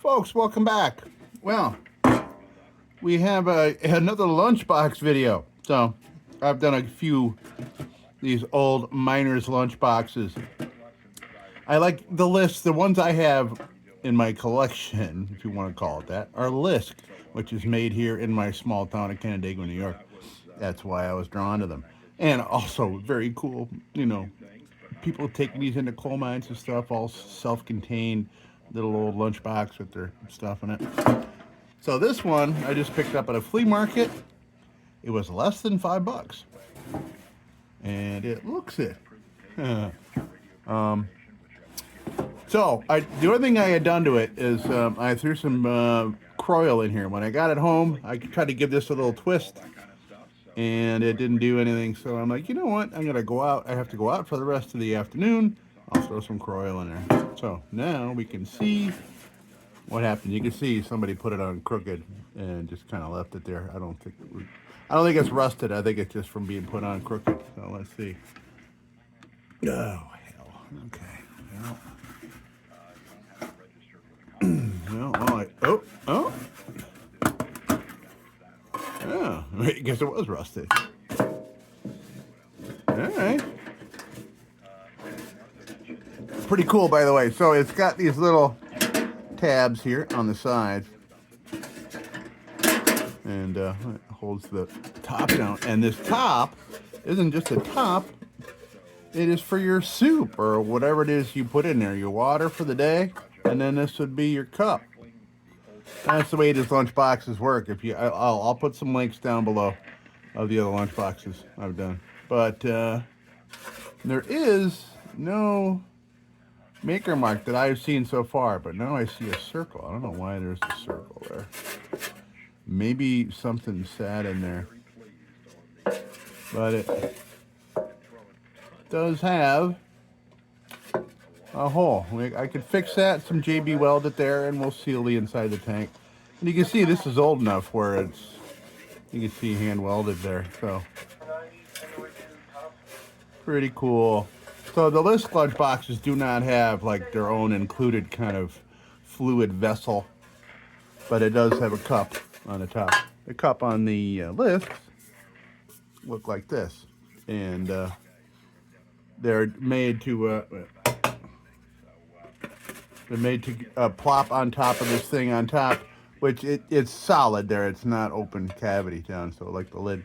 Folks, welcome back. Well, we have another lunchbox video. So, I've done a few these old miners lunchboxes. I like the list. The ones I have in my collection, if you want to call it that, are Lisk, which is made here in my small town of Canandaigua, New York. That's why I was drawn to them. And also very cool, people taking these into coal mines and stuff, all self-contained little old lunchbox with their stuff in it. So this one I just picked up at a flea market. It was less than $5, and it looks it. So the only thing I had done to it is I threw some Croyle in here. When I got it home, I tried to give this a little twist, and it didn't do anything. So I'm like, you know what? I'm gonna go out. I have to go out for the rest of the afternoon. I'll throw some Croyle in there. So now we can see what happened. You can see somebody put it on crooked and just kind of left it there. I don't think it's rusted. I think it's just from being put on crooked. So let's see. Oh hell. Okay. Well, oh. Oh, I guess it was rusted. All right. Pretty cool, by the way. So it's got these little tabs here on the sides, and it holds the top down. And this top isn't just a top. It is for your soup or whatever it is you put in there. Your water for the day, and then this would be your cup. That's the way these lunch boxes work. I'll put some links down below of the other lunch boxes I've done. But there is no maker mark that I've seen so far. But now I see a circle. I don't know why there's a circle there. Maybe something sad in there. But it does have a hole. I could fix that, some JB weld it there, and we'll seal the inside of the tank. And you can see this is old enough where you can see hand welded there. So pretty cool. So the Lisk lunch boxes do not have like their own included kind of fluid vessel, but it does have a cup on the top. The cup on the Lisks look like this, and they're made to plop on top of this thing on top, which it's solid there. It's not open cavity down, so like the lid.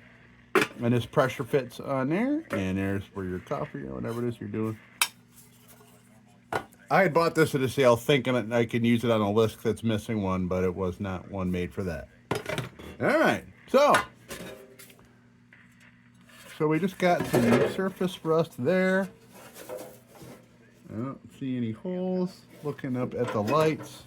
And this pressure fits on there, and there's for your coffee or whatever it is you're doing. I had bought this at a sale thinking that I could use it on a Lisk that's missing one, but it was not one made for that. All right, so we just got some surface rust there. I don't see any holes. Looking up at the lights,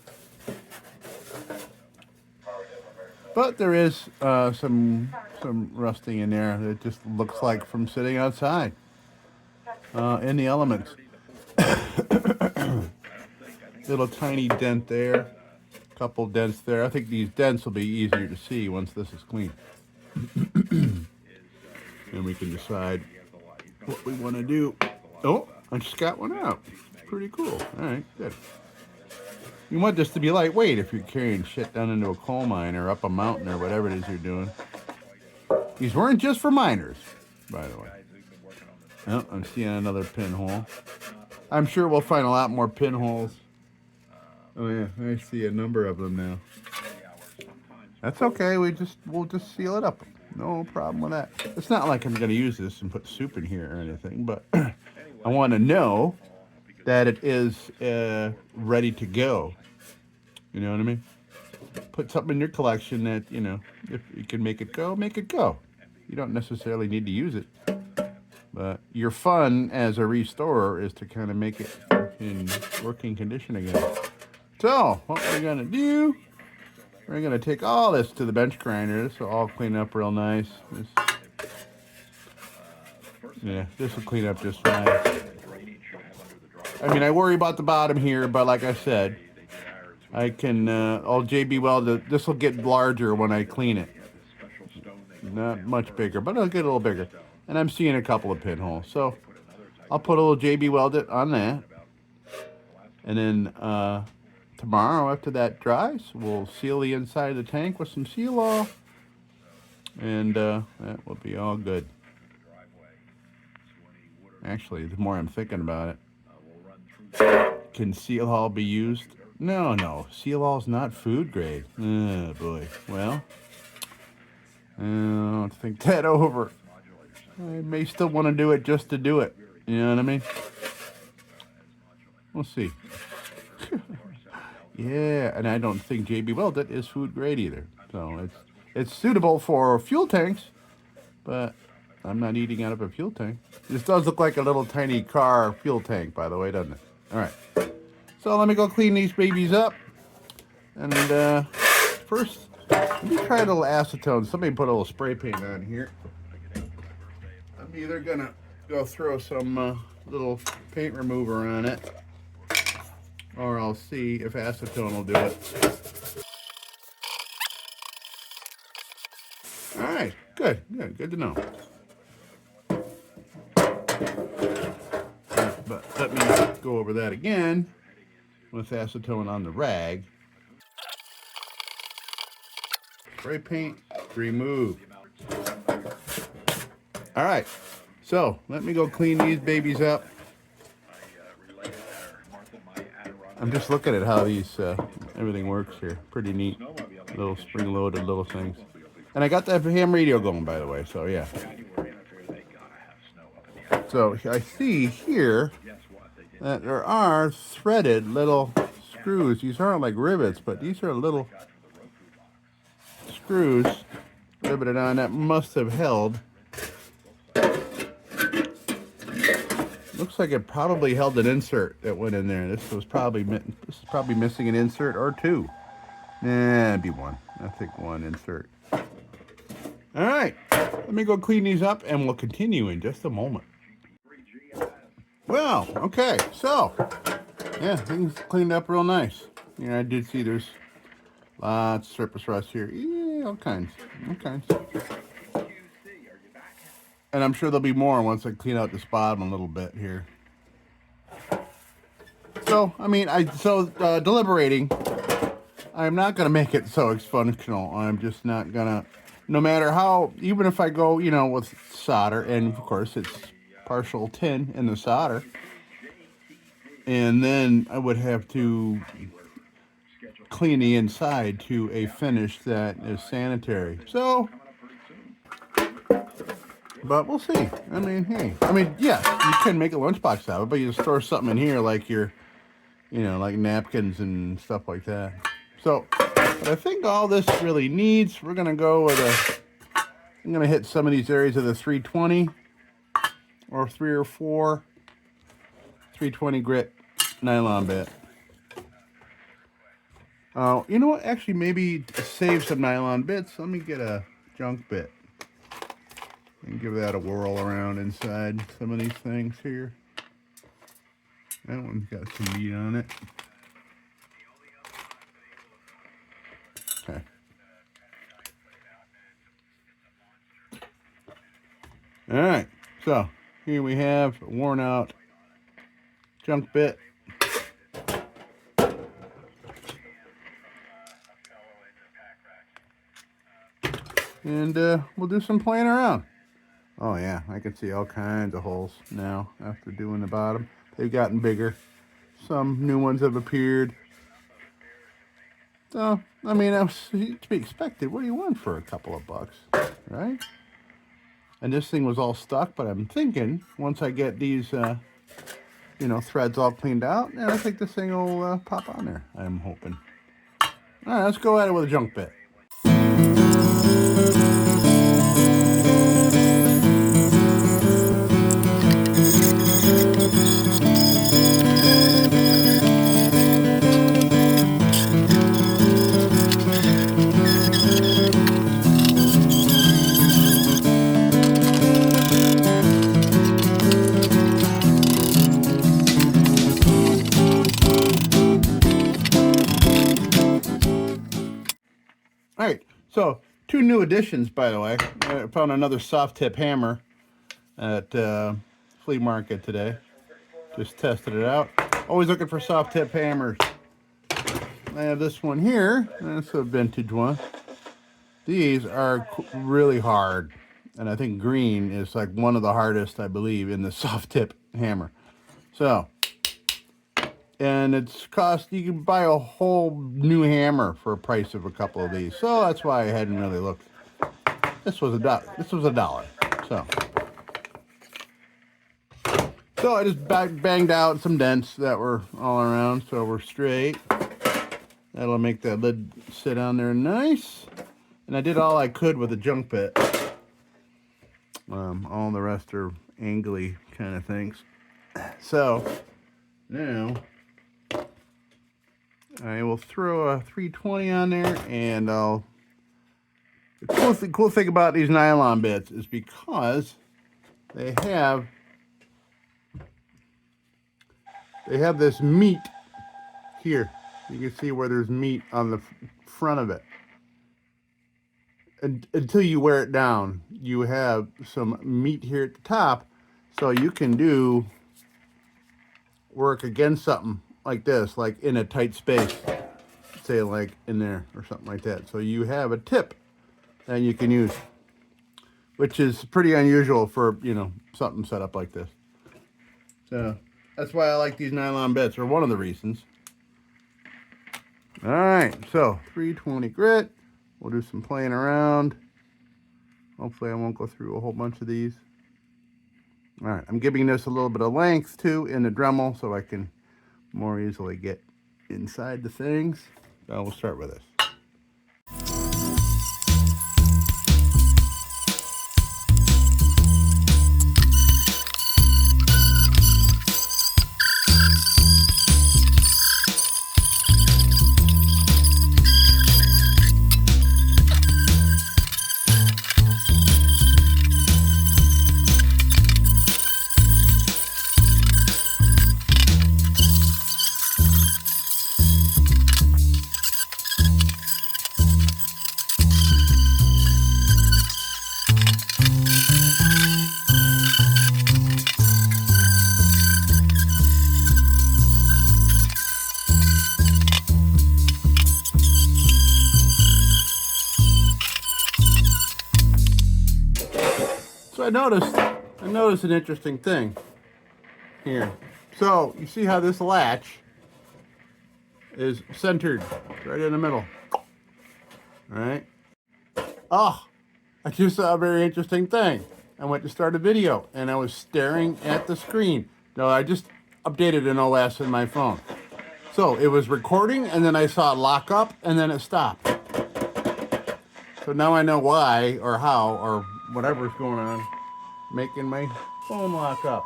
but there is some rusting in there. It just looks like from sitting outside in the elements. Little tiny dent there, couple dents there. I think these dents will be easier to see once this is clean, and we can decide what we want to do. Oh, I just got one out. Pretty cool. All right, good. You want this to be lightweight if you're carrying shit down into a coal mine or up a mountain or whatever it is you're doing. These weren't just for miners, by the way. Oh, I'm seeing another pinhole. I'm sure we'll find a lot more pinholes. Oh yeah, I see a number of them now. That's okay. We'll just seal it up. No problem with that. It's not like I'm going to use this and put soup in here or anything, but I want to know that it is ready to go. You know what I mean? Put something in your collection that, if you can make it go, make it go. You don't necessarily need to use it. But your fun as a restorer is to kind of make it in working condition again. So, what we're going to do, we're going to take all this to the bench grinder. This will all clean up real nice. This will clean up just fine. I mean, I worry about the bottom here, but like I said, I can, I'll JB weld it. This will get larger when I clean it. Not much bigger, but it'll get a little bigger. And I'm seeing a couple of pinholes. So I'll put a little JB weld it on that. And then tomorrow after that dries, we'll seal the inside of the tank with some seal off, and that will be all good. Actually, the more I'm thinking about it, can seal all be used? No, seal all is not food grade. Oh boy. Well, I'll think that over. I may still want to do it just to do it. You know what I mean? We'll see. Yeah, and I don't think JB Welded is food grade either. So it's suitable for fuel tanks, but I'm not eating out of a fuel tank. This does look like a little tiny car fuel tank, by the way, doesn't it? All right. So let me go clean these babies up. And first, let me try a little acetone. Somebody put a little spray paint on here. I'm either going to go throw some little paint remover on it, or I'll see if acetone will do it. All right, good to know. But let me go over that again with acetone on the rag. Spray paint removed. All right, so let me go clean these babies up. I'm just looking at how these everything works here. Pretty neat, little spring-loaded little things. And I got that ham radio going, by the way. So yeah. So I see here that there are threaded little screws. These aren't like rivets, but these are little screws riveted on that must have held. Looks like it probably held an insert that went in there. This is probably missing an insert or two. Nah, it'd be one. I think one insert. All right, let me go clean these up, and we'll continue in just a moment. Well, okay, so yeah, things cleaned up real nice. Yeah, I did see there's lots of surface rust here. Yeah, all kinds. And I'm sure there'll be more once I clean out this bottom a little bit here. So, I mean, deliberating, I'm not going to make it so it's functional. I'm just not going to, no matter how, even if I go, with solder, and of course it's partial tin in the solder, and then I would have to clean the inside to a finish that is sanitary. So, but we'll see. I mean, hey. Yeah, you can make a lunchbox out of it, but you just store something in here like your, like napkins and stuff like that. So, but I think all this really needs, we're going to go with I'm going to hit some of these areas of the 320 or 3 or 4 320 grit nylon bit. You know what? Actually, maybe to save some nylon bits, let me get a junk bit. And give that a whirl around inside some of these things here. That one's got some meat on it. Okay. All right. So here we have a worn out junk bit. And we'll do some playing around. Oh yeah, I can see all kinds of holes now after doing the bottom. They've gotten bigger. Some new ones have appeared. So, I mean, that's to be expected. What do you want for a couple of bucks, right? And this thing was all stuck, but I'm thinking once I get these, threads all cleaned out, and I think this thing will pop on there. I'm hoping. All right, let's go at it with a junk bit. All right, so 2 new additions, by the way. I found another soft tip hammer at flea market today. Just tested it out. Always looking for soft tip hammers. I have this one here. That's a vintage one. These are really hard. And I think green is like one of the hardest, I believe, in the soft tip hammer. So, and it's cost, you can buy a whole new hammer for a price of a couple of these. So that's why I hadn't really looked. This was $1. So I just banged out some dents that were all around, so we're straight. That'll make that lid sit on there nice. And I did all I could with the junk bit. All the rest are angly kind of things. So now I will throw a 320 on there, and the cool thing about these nylon bits is because they have this meat here. You can see where there's meat on the front of it. And until you wear it down, you have some meat here at the top, so you can do work against something like this, like in a tight space, say like in there or something like that. So you have a tip that you can use, which is pretty unusual for, you know, something set up like this. So that's why I like these nylon bits, or one of the reasons. All right, so 320 grit. We'll do some playing around. Hopefully I won't go through a whole bunch of these. All right, I'm giving this a little bit of length too in the Dremel so I can more easily get inside the things. So we'll start with this. So I noticed an interesting thing here. So you see how this latch is centered right in the middle. All right. Oh, I just saw a very interesting thing. I went to start a video and I was staring at the screen. No, I just updated an OS in my phone. So it was recording, and then I saw it lock up, and then it stopped. So now I know why or how or whatever's going on, making my phone lock up.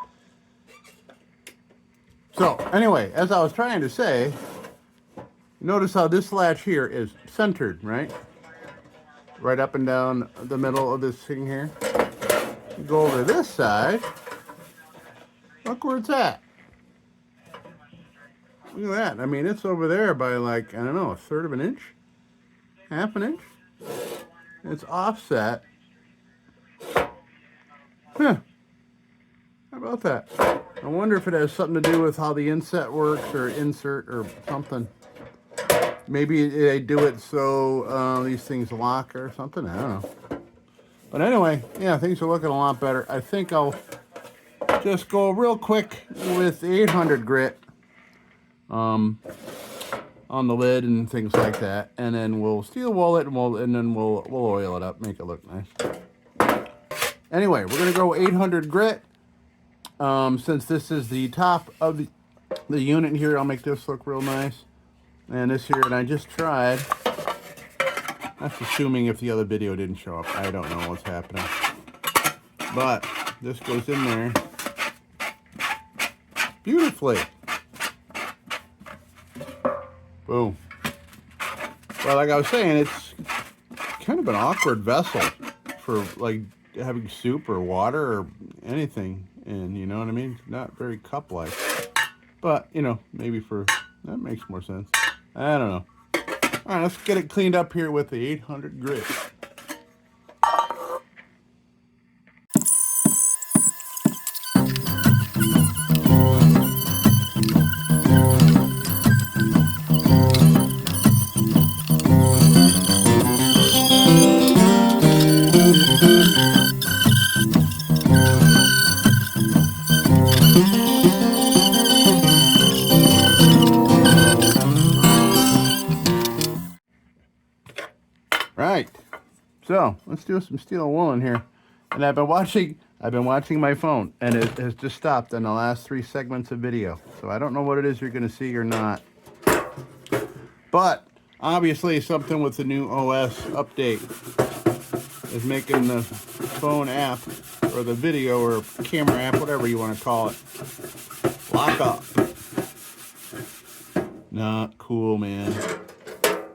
So anyway, as I was trying to say, notice how this latch here is centered, right? Right up and down the middle of this thing here. You go over to this side, look where it's at. Look at that. I mean, it's over there by like, I don't know, 1/3 of an inch? Half an inch? It's offset. Huh. How about that? I wonder if it has something to do with how the inset works, or insert, or something. Maybe they do it so these things lock or something. I don't know. But anyway, yeah, things are looking a lot better. I think I'll just go real quick with the 800 grit on the lid and things like that, and then we'll steel wool it, and then we'll oil it up, make it look nice. Anyway, we're gonna go 800 grit. Since this is the top of the unit here, I'll make this look real nice. And this here, and I just tried. That's assuming if the other video didn't show up. I don't know what's happening. But this goes in there beautifully. Boom. Well, like I was saying, it's kind of an awkward vessel for like having soup or water or anything in, you know what I mean? Not very cup-like. But, you know, maybe that makes more sense. I don't know. All right, let's get it cleaned up here with the 800 grit. So let's do some steel woolen here. And I've been watching my phone, and it has just stopped in the last 3 segments of video. So I don't know what it is you're going to see or not. But obviously something with the new OS update is making the phone app or the video or camera app, whatever you want to call it, lock up. Not cool, man.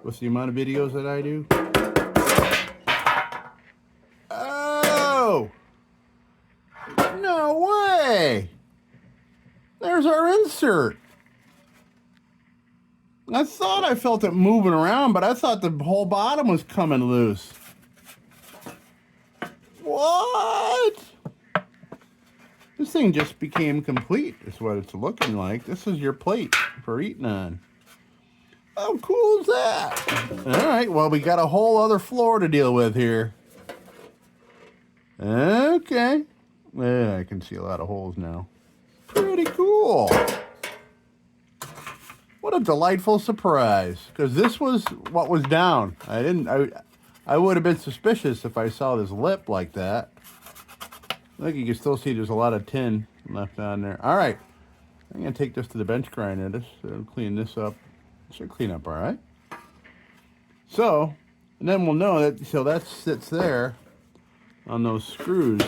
What's the amount of videos that I do? Oh! No way! There's our insert. I thought I felt it moving around, but I thought the whole bottom was coming loose. What? This thing just became complete, is what it's looking like. This is your plate for eating on. How cool is that? All right, well, we got a whole other floor to deal with here. Okay. Yeah, I can see a lot of holes now. Pretty cool. What a delightful surprise. Because this was what was down. I would have been suspicious if I saw this lip like that. Look, you can still see there's a lot of tin left on there. All right. I'm going to take this to the bench grinder. This clean this up. It should clean up all right. So, and then we'll know that, so that sits there on those screws.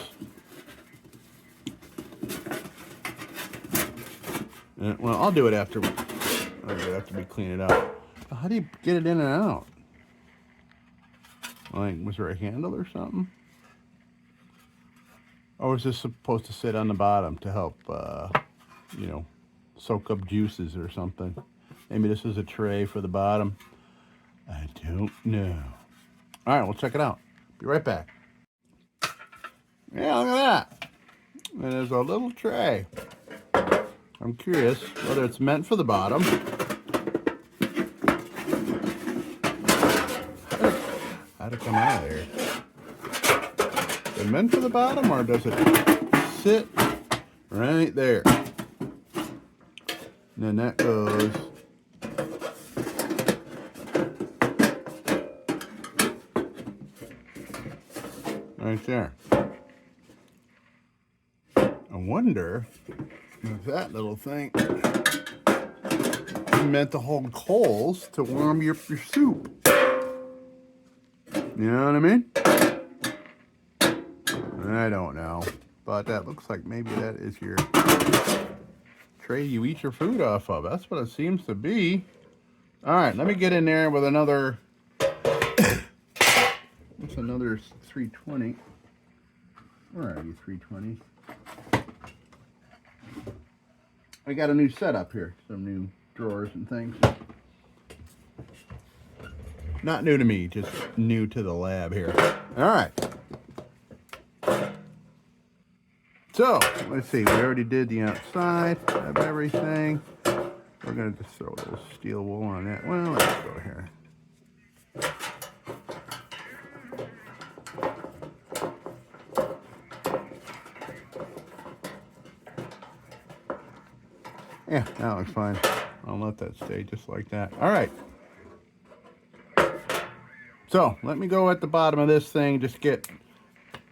Well, I'll do it after we clean it up. How do you get it in and out? Like, was there a handle or something? Or was this supposed to sit on the bottom to help, you know, soak up juices or something? Maybe this is a tray for the bottom. I don't know. All right, we'll check it out. Be right back. Yeah, look at that. And there's a little tray. I'm curious whether it's meant for the bottom. How'd it come out of there? Is it meant for the bottom, or does it sit right there? And then that goes right there. I wonder if that little thing meant to hold coals to warm your soup. You know what I mean? I don't know, but that looks like maybe that is your tray you eat your food off of. That's what it seems to be. All right, let me get in there with another. What's another 320? Where are you, 320? I got a new setup here, some new drawers and things. Not new to me, just new to the lab here. All right. So, let's see, we already did the outside of everything. We're going to just throw a little steel wool on that. Well, let's go here. Yeah, that looks fine. I'll let that stay just like that. All right. So, let me go at the bottom of this thing, just get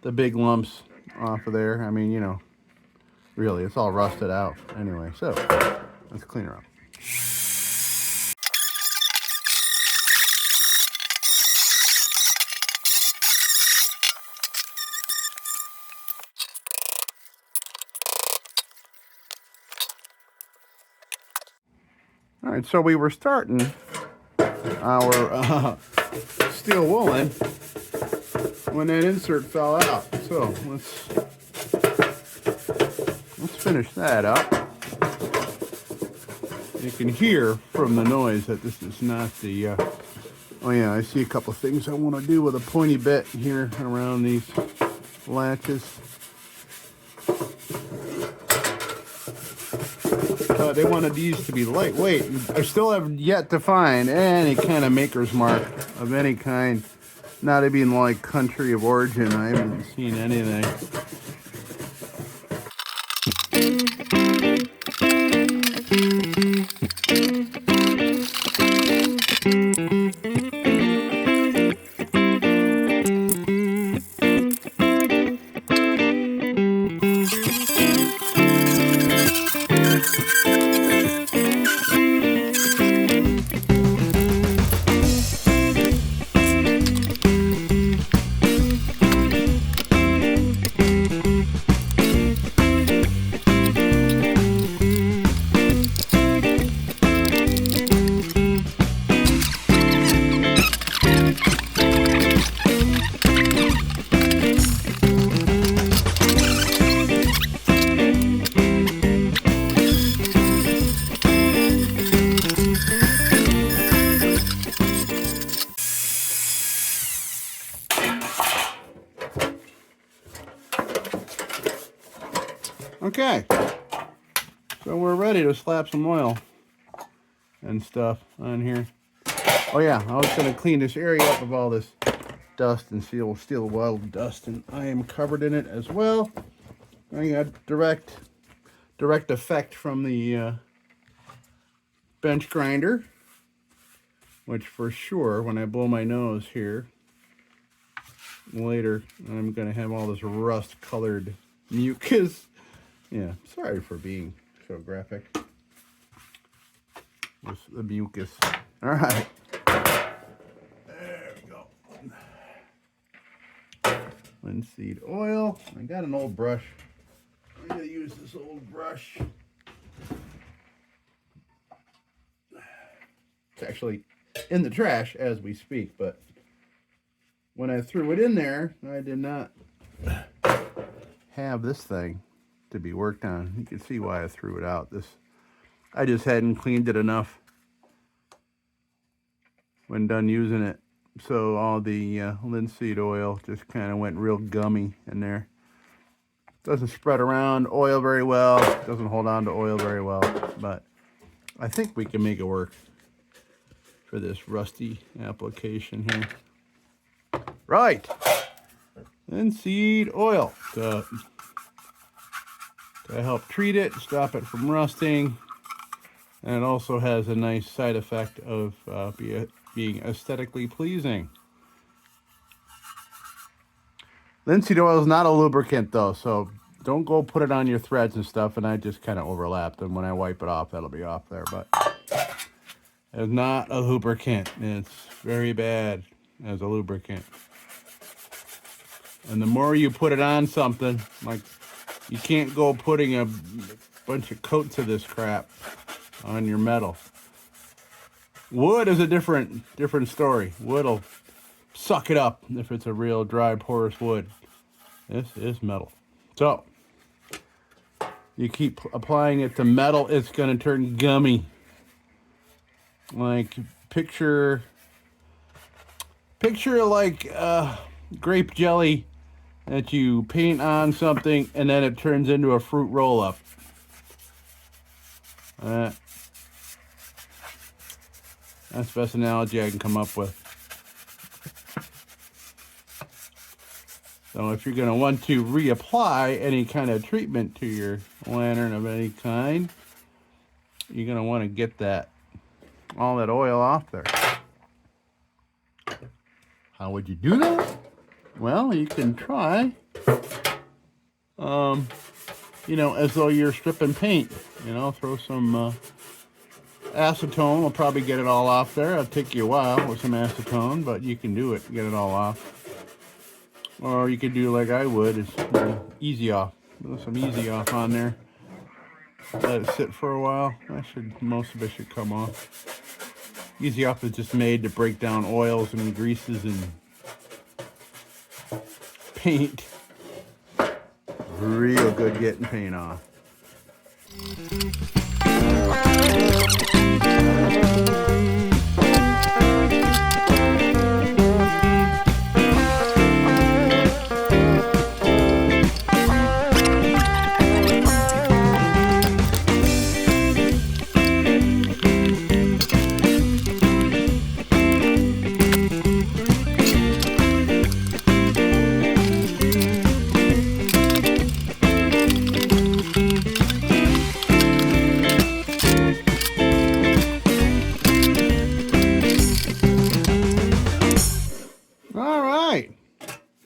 the big lumps off of there. I mean, you know, really, it's all rusted out anyway. So, let's clean her up. All right, so we were starting our steel woolen when that insert fell out. So let's finish that up. You can hear from the noise that this is not the. Oh yeah, I see a couple of things I want to do with a pointy bit here around these latches. They wanted these to be lightweight. I still have yet to find any kind of maker's mark of any kind. Not even like country of origin. I haven't seen anything. ready to slap some oil and stuff on here. Oh yeah, I was going to clean this area up of all this dust and steel weld dust, and I am covered in it as well. I got direct effect from the bench grinder, which for sure, when I blow my nose here later, I'm going to have all this rust-colored mucus. Yeah, sorry for being so graphic with the mucus. All right. There we go. Linseed oil. I got an old brush. I'm going to use this old brush. It's actually in the trash as we speak, but when I threw it in there, I did not have this thing to be worked on. You can see why I threw it out. I just hadn't cleaned it enough when done using it. So all the linseed oil just kind of went real gummy in there. Doesn't spread around oil very well. Doesn't hold on to oil very well. But I think we can make it work for this rusty application here. Right. Linseed oil to help treat it, stop it from rusting. And it also has a nice side effect of being aesthetically pleasing. Linseed oil is not a lubricant though, so don't go put it on your threads and stuff. And I just kind of overlapped them. When I wipe it off, that'll be off there. But it's not a lubricant. It's very bad as a lubricant. And the more you put it on something, like you can't go putting a bunch of coats of this crap on your metal. Wood is a different story. Wood'll suck it up if it's a real dry porous wood. This is metal. So you keep applying it to metal, it's going to turn gummy. Like picture like grape jelly that you paint on something and then it turns into a fruit roll-up. That's the best analogy I can come up with. So if you're going to want to reapply any kind of treatment to your lantern of any kind, you're going to want to get all that oil off there. How would you do that? Well, you can try, as though you're stripping paint. Throw some acetone. Will probably get it all off there. It'll take you a while with some acetone, but you can do it, get it all off. Or you could do like I would, is easy off. Put some easy off on there. Let it sit for a while. Most of it should come off. Easy off is just made to break down oils and greases and paint. Real good getting paint off.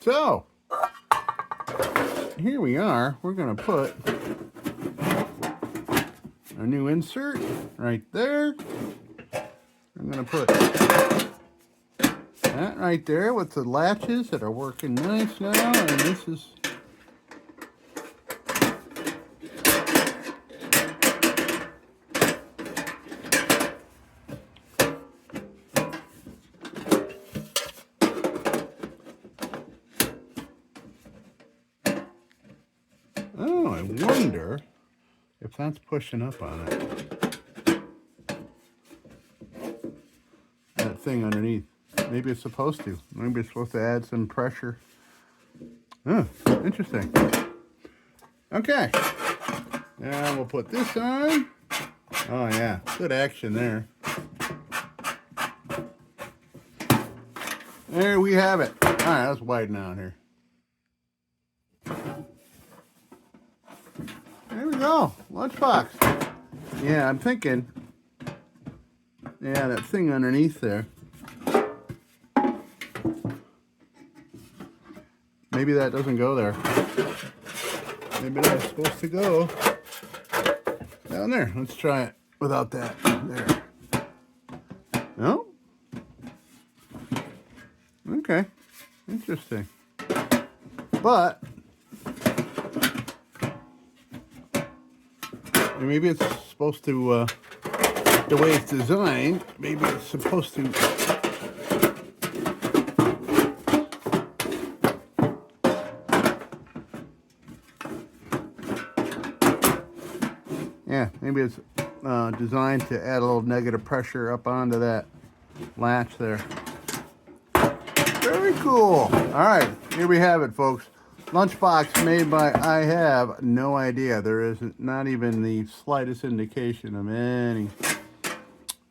So, here we are. We're going to put a new insert right there. I'm going to put that right there with the latches that are working nice now. And this is I wonder if that's pushing up on it. That thing underneath. Maybe it's supposed to. Maybe it's supposed to add some pressure. Oh, interesting. Okay. Now we'll put this on. Oh yeah, good action there. There we have it. All right, let's widen out here. There we go, lunchbox. Yeah, I'm thinking, yeah, that thing underneath there. Maybe that doesn't go there. Maybe that's supposed to go down there. Let's try it without that. There. No? Okay. Interesting. But maybe it's supposed to, the way it's designed, maybe it's supposed to. Yeah, maybe it's designed to add a little negative pressure up onto that latch there. Very cool. All right, here we have it, folks. Lunchbox made by I have no idea. There isn't not even the slightest indication of any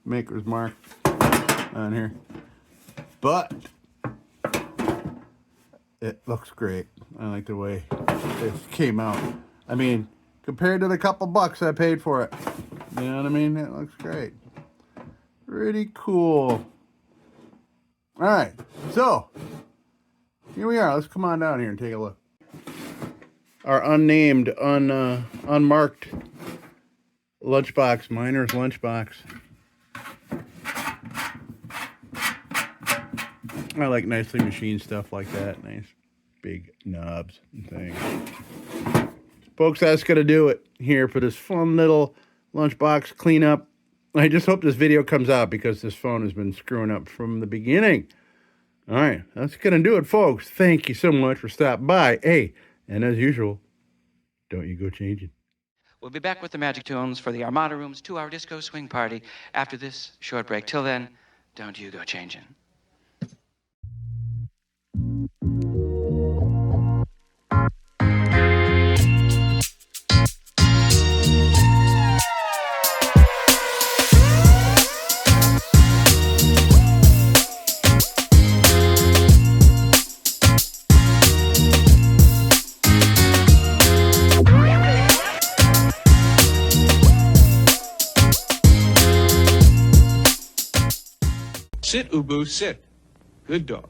maker's mark on here. But it looks great. I like the way this came out. I mean, compared to the couple bucks I paid for it. You know what I mean? It looks great. Pretty cool. All right, so here we are. Let's come on down here and take a look. Our unnamed, unmarked lunchbox, miner's lunchbox. I like nicely machined stuff like that. Nice big knobs and things. Folks, that's going to do it here for this fun little lunchbox cleanup. I just hope this video comes out because this phone has been screwing up from the beginning. All right, that's going to do it, folks. Thank you so much for stopping by. Hey, and as usual, don't you go changing. We'll be back with the Magic Tunes for the Armada Room's 2-hour disco swing party after this short break. Till then, don't you go changing. Sit, Ubu, sit. Good dog.